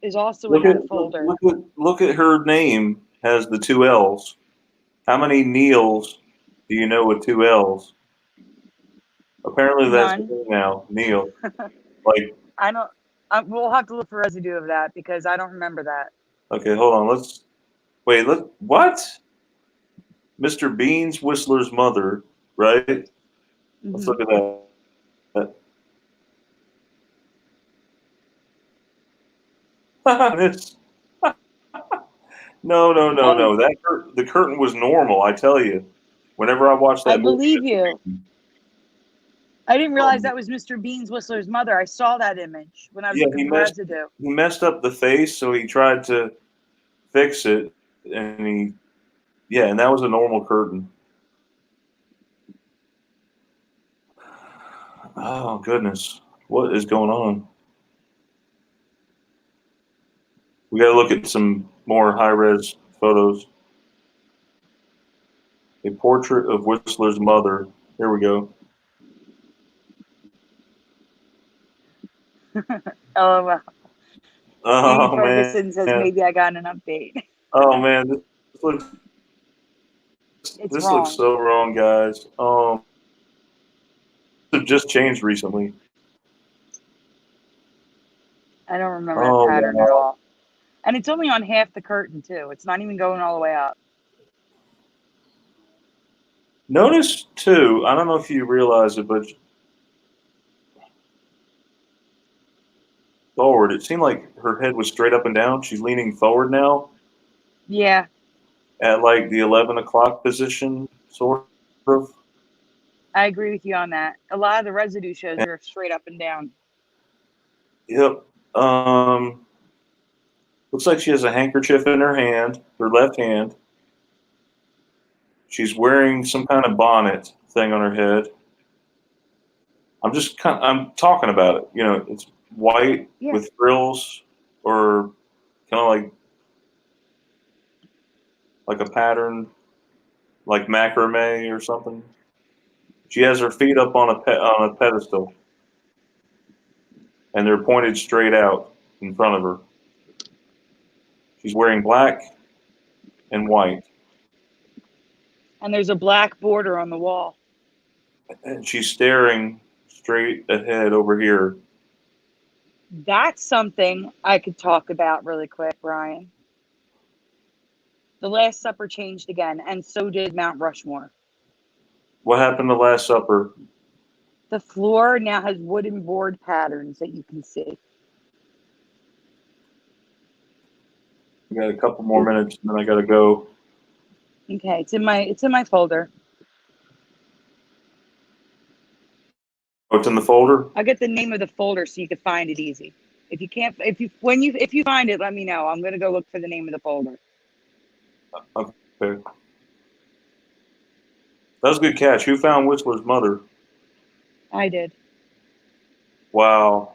is also in that folder.
Look at her name has the 2 L's. How many Neils do you know with 2 L's? Apparently that's
None.
me now, Neil. Like,
I don't. We'll have to look for residue of that because I don't remember that.
okay, hold on. Let's wait. What? Mr. Bean's Whistler's mother, right? Let's
Mm-hmm.
look at that. This. No, no, no,
Oh,
no. The curtain was normal. I tell you. Whenever I watched
I
that movie,
believe you. I didn't realize
um,
that was Mr. Bean's Whistler's mother. I saw that image when I was
yeah,
looking for residue.
he messed up the face, so he tried to fix it, and yeah, and that was a normal curtain. Oh goodness, what is going on? We got to look at some more high res photos. A portrait of Whistler's mother. Here we go.
Oh, well. Steve
Oh
Ferguson says
man.
maybe I got an update.
Oh man. Looks
It's
this looks
wrong.
so wrong, guys. It just changed recently.
I don't remember that
Oh
pattern at
wow.
all. And it's only on half the curtain, too. It's not even going all the way up.
Notice too. I don't know if you realize it, but forward. It seemed like her head was straight up and down. She's leaning forward now
Yeah,
at like the 11 o'clock position, sort of.
I agree with you on that. A lot of the residue shows are straight up and down.
Yep. Looks like she has a handkerchief in her hand, her left hand. She's wearing some kind of bonnet thing on her head. I'm talking about it. You know, it's white
Yeah.
with frills or kind of like a pattern, like macrame or something. She has her feet up on on a pedestal, and they're pointed straight out in front of her. She's wearing black and white,
And there's a black border on the wall.
and she's staring straight ahead over here.
That's something I could talk about really quick, Brian. The Last Supper changed again, and so did Mount Rushmore.
What happened to Last Supper?
The floor now has wooden board patterns that you can see.
We got a couple more minutes, and then I got to go.
Okay, it's in my folder.
Oh, it's in the folder.
I'll get the name of the folder so you can find it easy. If you can't, if you find it, let me know. I'm gonna go look for the name of the folder.
Okay, that was a good catch. Who found Whistler's mother?
I did.
Wow.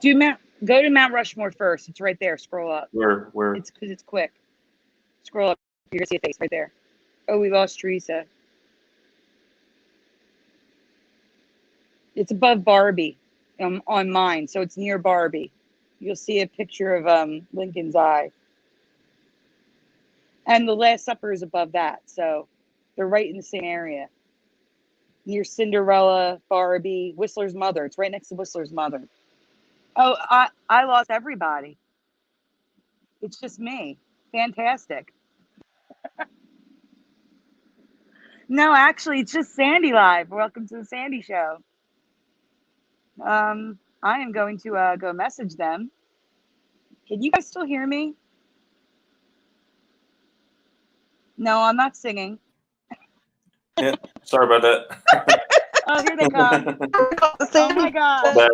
Go to Mount Rushmore first. It's right there. Scroll up.
Where?
It's because it's quick. Scroll up. You're gonna see a face right there. Oh, we lost Teresa. It's above Barbie, on mine, so it's near Barbie. You'll see a picture of Lincoln's eye, and the Last Supper is above that, so they're right in the same area. Near Cinderella, Barbie, Whistler's mother. It's right next to Whistler's mother. Oh, I lost everybody. It's just me. Fantastic. No, actually, it's just Sandy live. Welcome to the Sandy Show. I am going to go message them. Can you guys still hear me? No, I'm not singing.
Yeah. Sorry about that.
Oh, here they come. Oh my God.
Bad.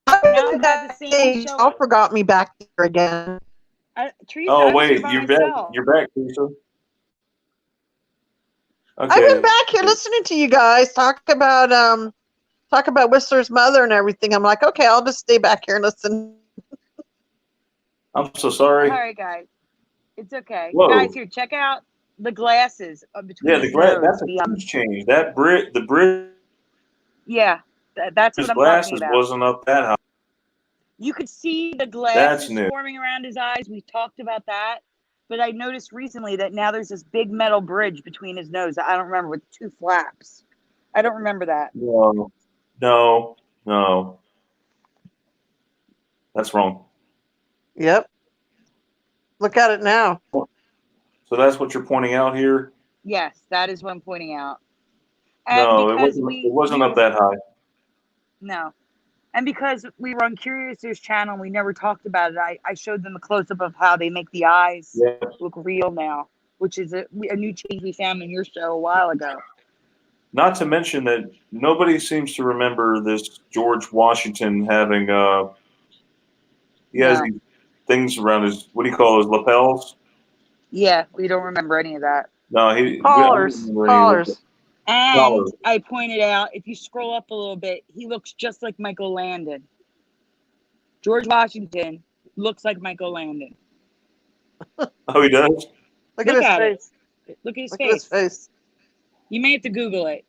Now I've got the Sandy Show.
Y'all forgot me back here again.
Teresa,
Oh
I was here
wait,
by
you're
myself.
back. You're back, Teresa.
I've
Okay.
been back here listening to you guys talk about Whistler's mother and everything. I'm like, okay, I'll just stay back here and listen.
I'm so sorry.
All right, guys. It's okay.
Whoa.
Guys, here, check out the glasses between
Yeah,
his nose.
that's a huge change. The bridge
Yeah, that's what
his
I'm talking
glasses
about.
wasn't up that high.
You could see the
That's
glasses
new.
forming around his eyes. We talked about that. But I noticed recently that now there's this big metal bridge between his nose. I don't remember, with two flaps. I don't remember that.
No. No, no, that's wrong.
Yep. Look at it now.
So that's what you're pointing out here?
Yes, that is what I'm pointing out. And
No,
because
it wasn't up that high.
No. And because we were on Curious's channel and we never talked about it, I showed them a close-up of how they make the eyes look real now, which is a new change we found in your show a while ago.
Not to mention that nobody seems to remember this George Washington having he has these things around his, what do you call those, lapels?
Yeah, we don't remember any of that.
No,
Collars.
And I pointed out, if you scroll up a little bit, he looks just like Michael Landon. George Washington looks like Michael Landon.
Oh, he does?
Look at his face.
Look at his
Look at his face.
You may have to Google it.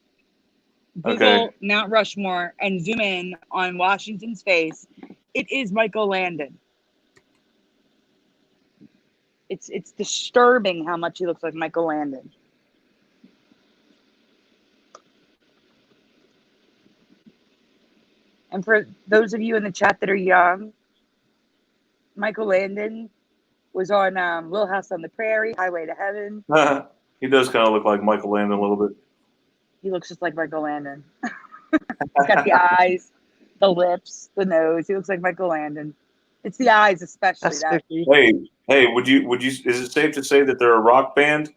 Google Mount Rushmore and zoom in on Washington's face. It is Michael Landon. It's disturbing how much he looks like Michael Landon. And for those of you in the chat that are young, Michael Landon was on Little House on the Prairie, Highway to Heaven.
He does kind of look like Michael Landon a little bit.
He looks just like Michael Landon. He's got the eyes, the lips, the nose. He looks like Michael Landon. It's the eyes, especially.
Hey, would you? Is it safe to say that they're a rock band?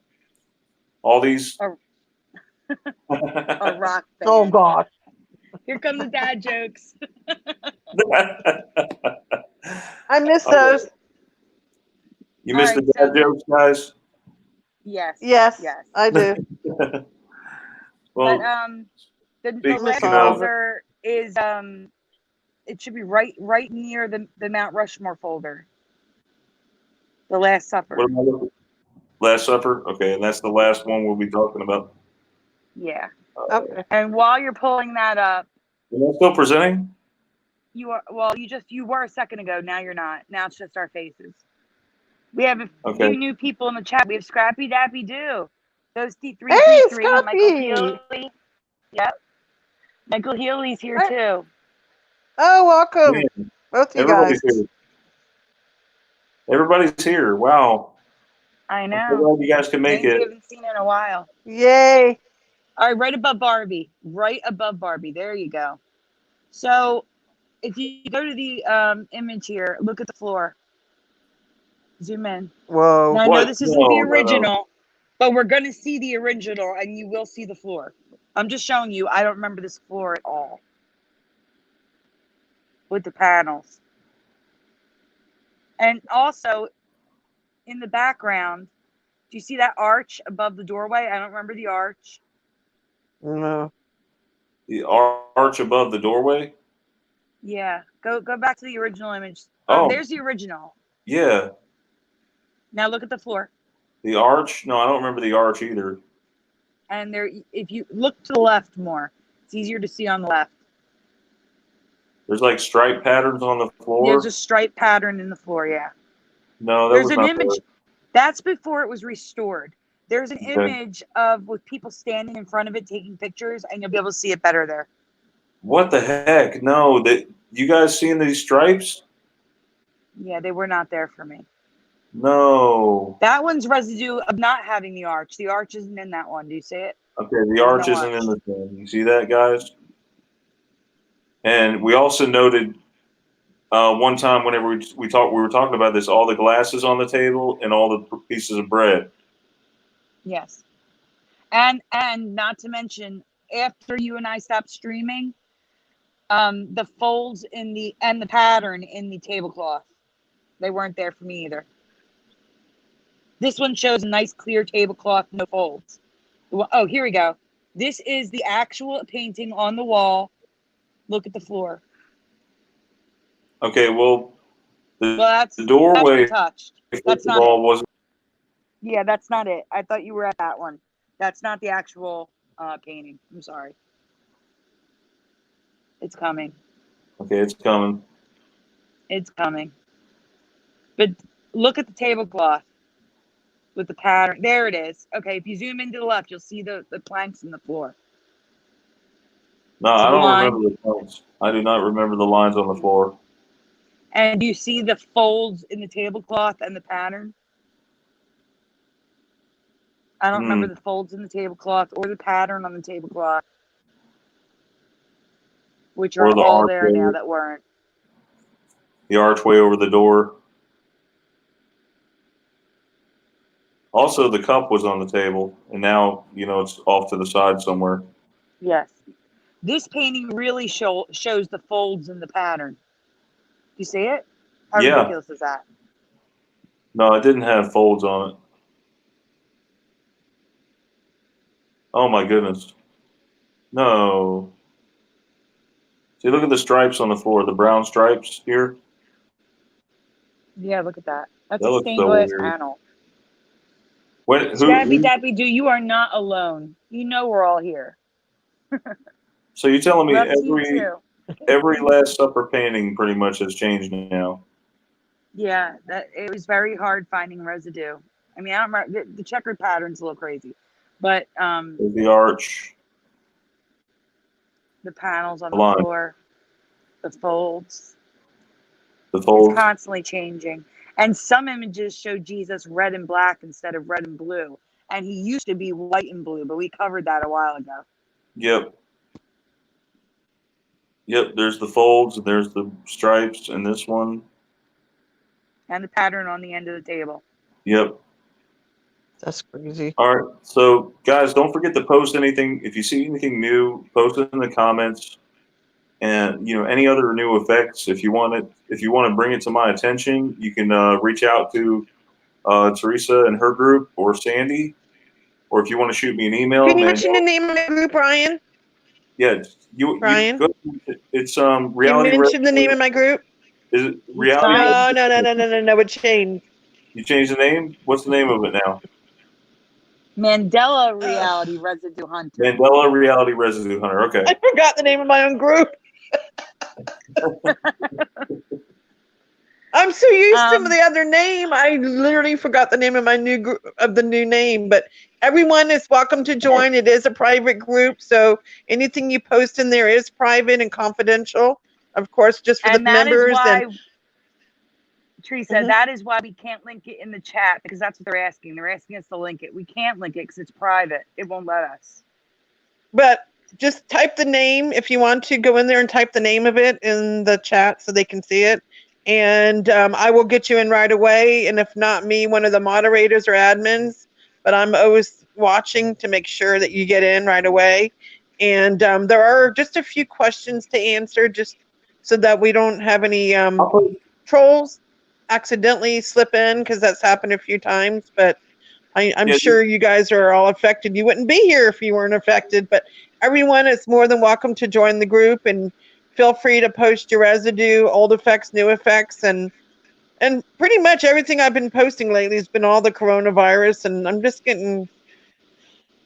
All these.
A rock band.
Oh God!
Here come the dad jokes.
I miss those.
You miss the dad jokes, guys?
Yes,
I do.
Well,
but the last folder is it should be right near the Mount Rushmore folder. The Last Supper.
What am I looking? Last Supper. Okay, and that's the last one we'll be talking about.
Yeah.
Okay.
And while you're pulling that up,
am I still presenting?
You are. Well, you were a second ago. Now you're not. Now it's just our faces. We have a few new people in the chat. We have Scrappy Dappy Doo. Those D333.
Hey, Scrappy.
Michael Healy. Yep. Michael Healy's here too.
Oh, welcome. Man, both you guys.
Here. Everybody's here. Wow.
I know.
I'm so glad you guys can make it.
We haven't seen it in a while.
Yay.
All right, right above Barbie. Right above Barbie. There you go. So if you go to the image here, look at the floor. Zoom in.
Whoa.
Now, I know this isn't the original, but we're going to see the original, and you will see the floor. I'm just showing you. I don't remember this floor at all. With the panels. And also, in the background, do you see that arch above the doorway? I don't remember the arch.
No.
The arch above the doorway?
Yeah. Go back to the original image.
Oh,
there's the original.
Yeah.
Now look at the floor.
The arch? No, I don't remember the arch either.
And there, if you look to the left more, it's easier to see on the left.
There's like stripe patterns on the floor.
There's a stripe pattern in the floor, yeah.
No,
there's an image. That's before it was restored. There's an image of with people standing in front of it taking pictures, and you'll be able to see it better there.
What the heck? No, you guys seeing these stripes?
Yeah, they were not there for me.
No.
That one's residue of not having the arch. The arch isn't in that one. Do you see it?
Okay, the arch isn't in the thing. You see that, guys? And we also noted one time whenever we were talking about this, all the glasses on the table and all the pieces of bread.
Yes. And not to mention, after you and I stopped streaming, the folds in the pattern in the tablecloth, they weren't there for me either. This one shows a nice clear tablecloth, no folds. Oh, here we go. This is the actual painting on the wall. Look at the floor.
Okay, well, the
That's
doorway
touched. That's not it. Yeah, that's not it. I thought you were at that one. That's not the actual painting. I'm sorry. It's coming.
Okay, it's coming.
It's coming. But look at the tablecloth with the pattern. There it is. Okay, if you zoom into the left, you'll see the planks in the floor.
No, I don't remember the lines. I do not remember the lines on the floor.
And do you see the folds in the tablecloth and the pattern? I don't remember the folds in the tablecloth or the pattern on the tablecloth, which are all there now that weren't.
The archway over the door. Also, the cup was on the table, and now, it's off to the side somewhere.
Yes. This painting really shows the folds in the pattern. Do you see it? How ridiculous is that?
No, it didn't have folds on it. Oh my goodness. No. See, look at the stripes on the floor, the brown stripes here.
Yeah, look at that. That's a stained glass panel. Dappy Doo, you are not alone. You know we're all here.
So you're telling me every Last Supper painting pretty much has changed now?
Yeah, it was very hard finding residue. I mean, I don't remember, the checkered pattern's a little crazy, but
the arch,
the panels on the floor, the folds. It's constantly changing. And some images show Jesus red and black instead of red and blue. And he used to be white and blue, but we covered that a while ago.
Yep. There's the folds, and there's the stripes, and this one.
And the pattern on the end of the table.
Yep.
That's crazy.
All right. So, guys, don't forget to post anything. If you see anything new, post it in the comments. And any other new effects, if you want to bring it to my attention, you can reach out to Teresa and her group, or Sandy, or if you want to shoot me an email.
Can you mention the name of the group, Brian?
Yeah, Brian. It's
reality. You mentioned the name of my group.
Is it reality?
No. It changed.
You changed the name. What's the name of it now?
Mandela Reality Residue Hunter.
Mandela Reality Residue Hunter. Okay.
I forgot the name of my own group. I'm so used to the other name. I literally forgot the name of my new group, of the new name. But everyone is welcome to join. It is a private group, so anything you post in there is private and confidential. Of course, just for the members.
Teresa, that is why we can't link it in the chat, because that's what they're asking. They're asking us to link it. We can't link it because it's private. It won't let us.
But just type the name if you want to. Go in there and type the name of it in the chat so they can see it. And I will get you in right away. And if not me, one of the moderators or admins. But I'm always watching to make sure that you get in right away. And there are just a few questions to answer, just so that we don't have any trolls accidentally slip in, because that's happened a few times. But I'm sure you guys are all affected. You wouldn't be here if you weren't affected. But everyone is more than welcome to join the group, and feel free to post your residue, old effects, new effects, and pretty much everything I've been posting lately has been all the coronavirus, and I'm just getting a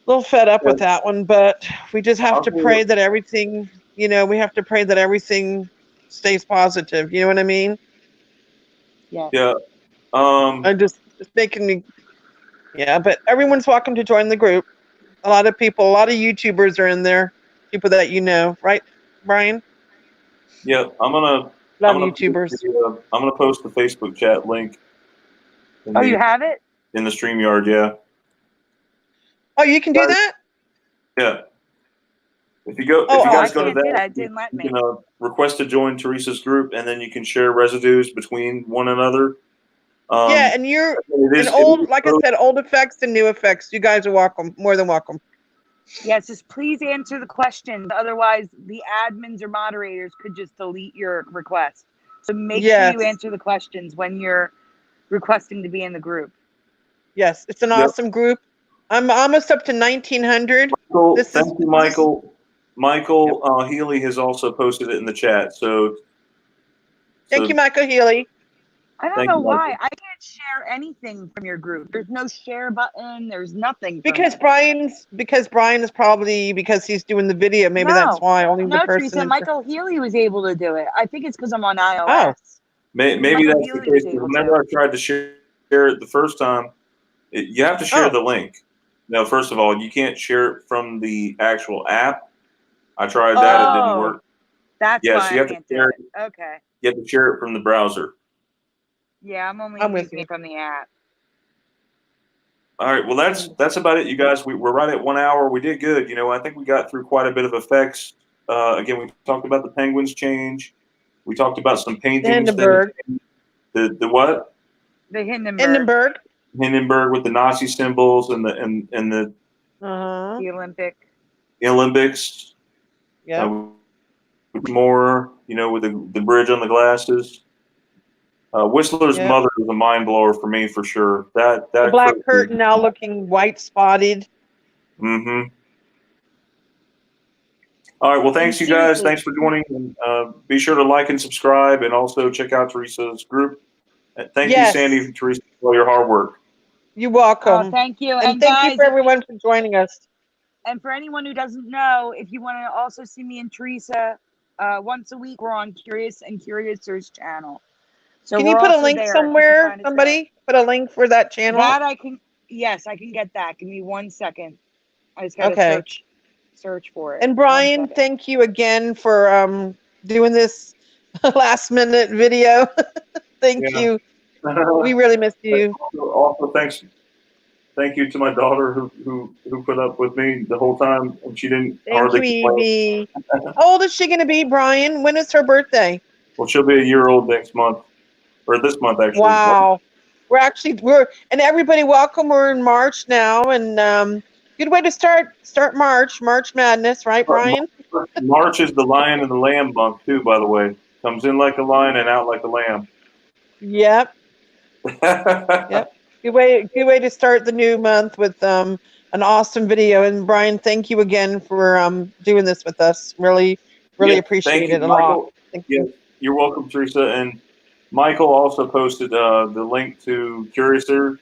little fed up with that one. But we just have to pray that everything, we have to pray that everything stays positive. You know what I mean?
Yeah.
I'm just making me. Yeah, but everyone's welcome to join the group. A lot of people, a lot of YouTubers are in there. People that right, Brian?
Yeah, I'm gonna
YouTubers.
I'm gonna post the Facebook chat link.
You have it?
In the StreamYard, yeah.
Oh, you can do that?
Yeah. If you guys go to that,
didn't let me.
You can request to join Teresa's group, and then you can share residues between one another.
Yeah, and you're like I said, old effects and new effects. You guys are welcome, more than welcome.
Yes, just please answer the questions. Otherwise, the admins or moderators could just delete your request. So make sure you answer the questions when you're requesting to be in the group.
Yes, it's an awesome group. I'm almost up to 1,900.
Thank you, Michael. Michael Healy has also posted it in the chat.
Thank you, Michael Healy.
I don't know why. I can't share anything from your group. There's no share button. There's nothing.
Because Brian is probably, because he's doing the video. Maybe that's why only the person.
Teresa, Michael Healy was able to do it. I think it's because I'm on iOS.
Oh.
Maybe that's the case. Remember, I tried to share it the first time. You have to share the link. Now, first of all, you can't share it from the actual app. I tried that; it didn't
Oh,
work.
that's
Yeah,
why
so you
I
have to
can't do
share
it.
it.
Okay.
You have to share it from the browser.
Yeah, I'm only
with
using
you.
it from the app.
All right. Well, that's about it, you guys. We're right at 1 hour. We did good. I think we got through quite a bit of effects. Again, we talked about the penguins change. We talked about some paintings.
Hindenburg.
The what?
The Hindenburg.
Hindenburg.
Hindenburg with the Nazi symbols and the
The
Olympics.
Yeah.
More, with the bridge on the glasses. Whistler's mother is a mind blower for me for sure. That
the black curtain now looking white spotted.
Mm-hmm. All right. Well, thanks, you guys. Thanks for joining. And, be sure to like and subscribe, and also check out Teresa's group. Thank you, Sandy and Teresa, for all your hard work.
You're welcome.
Oh, thank you.
And thank you for everyone for joining us.
And for anyone who doesn't know, if you want to also see me and Teresa once a week, we're on Curious and Curiouser's channel. So
can you put a link somewhere? Somebody put a link for that channel.
That I can. Yes, I can get that. Give me 1 second. I just got to search for it.
And Brian, thank you again for doing this last minute video. Thank you. We really missed you.
Also, thank you to my daughter who put up with me the whole time, and she didn't hardly
complain. How old is she going to be, Brian? When is her birthday?
Well, she'll be a year old next month, or this month actually.
Wow. And everybody welcome. We're in March now, and good way to start March Madness, right, Brian?
March is the lion and the lamb month too, by the way. Comes in like a lion and out like a lamb.
Yep. Yep. Good way to start the new month with an awesome video. And Brian, thank you again for doing this with us. Really appreciate it a lot. Thank you.
You're welcome, Teresa. And Michael also posted the link to Curiouser.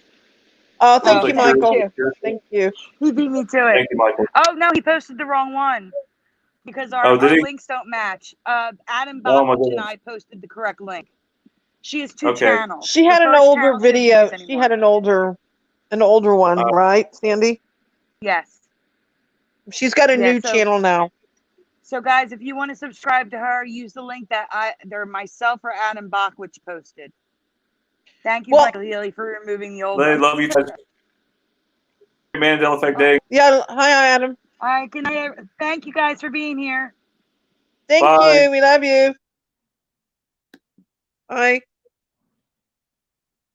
Oh, thank you, Michael. Thank you.
He beat me to it.
Thank you, Michael.
Oh no, he posted the wrong one because our links don't match. Adam Bach and I posted the correct link. She has two channels.
She had an older video. She had an older one, right, Sandy?
Yes.
She's got a new channel now.
So guys, if you want to subscribe to her, use the link that myself or Adam Bachwich posted. Thank you, Michael Healy, for removing the old one.
I love you guys. Mandela Effect Day.
Yeah, hi Adam.
All right, good night. Thank you guys for being here.
Thank you. We love you. Bye.